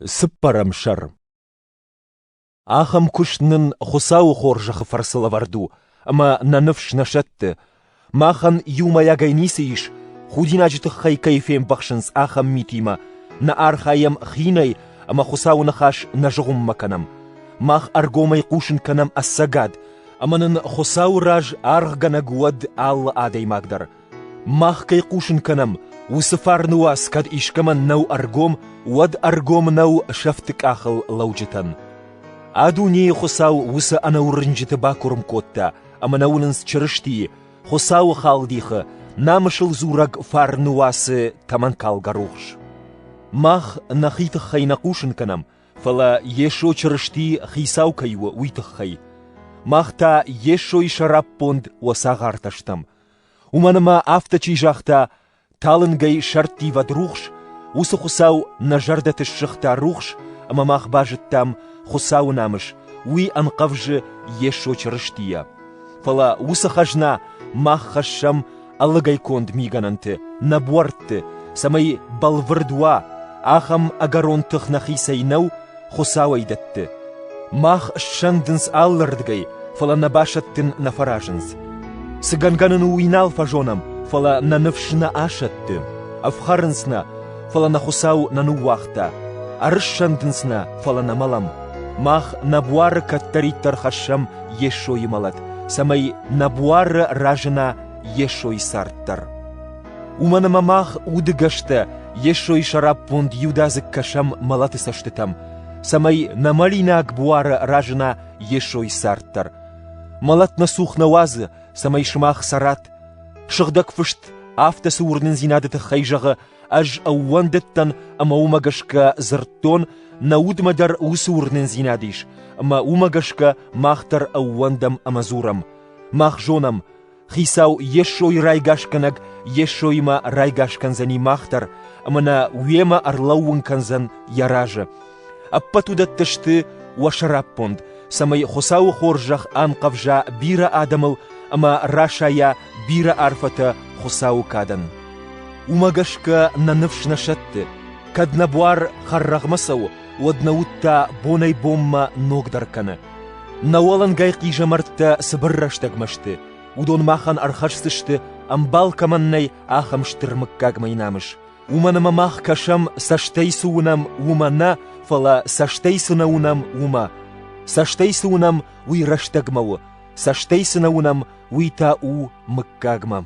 Сыппарам шар. Ахам кушнын хусау хоржахы фарсыла варду, ама наныфш нашатты. Махан юмая гайнисыиш, худинажитых хай кайфем бахшынс ахам митима, на архаям хинай, ама хусау нахаш нажгум маканам. Мах аргомай кушын канам ассагад, аманын хусау раж архганагуад алла адай магдар. Мах кай кушын канам, усыфар нуас кад ишкаман нау аргом, вад аргом нау шафтык ахал лаujитан. Аду не хусау усы анаурынжиты бакурым котта, аманаулынс чырышти, хусау халдихы, намышыл зураг фар нуасы таман калгарухш. Мах нахитых хай накушын канам, фала ешо чырышти хисау кайуа уйтых хай. Махта ешо ишарап понд уасагарташтам. Уманама авточи жахта талынгай шарти вадрухш, усы хусау нажардаты шыхта рухш, ама мах бажыттам хусау намыш, уи анқавжы ешо чырыштия. Фала усы хажна мах хашам алыгай конд мигананты, набуартты, самай балвырдуа, ахам агаронтых нахисайнау хусау айдатты. Мах шандынс аллардгай, фала набашаттын нафаражынс. Сыганганын уинал фажонам, фала наныфшна ашатты. Афхарынсна, фала нахусау нануахта. Арышшандынсна, фала намалам. Мах набуары каттариттар хашам ешо ималат. Самай набуары ражына ешо сарттар. Уманама мах удыгашта ешо шарап понд юдазык кашам малаты саштытам. Самай намалина акбуары ражына ешо сарттар. Малат насух навазы, самай шмах сарат. Шыхдак фышт автасы урнын зинадыты хайжағы аж ауандыттан ама умагашка зырттон наудмадар усы урнын зинадиш, ама умагашка махтар ауандам амазурам. Мах жонам, хисау ешой райгашканаг ешойма райгашканзани махтар, амана уема арлауын канзан яражы. Аппатуда тышты уашараппонд, самай хосау хоржах анқавжа бира адамыл, ама рашая бира арфата хосау кадан. Умагашка наныфшна шатты, каднабуар харрагмасау, уаднаутта бонай бомма ногдарканы. Науалан гайқи жамартта сыбырраштагмашты, удон махан архашсышты, амбал каманнай ахамштырмыккагмайнамыш. Уманама мах кашам саштайсуунам умана, фала саштайсынаунам ума. Саштайсуунам уйраштагмау, саштайсынаунам уйта у мыккагма.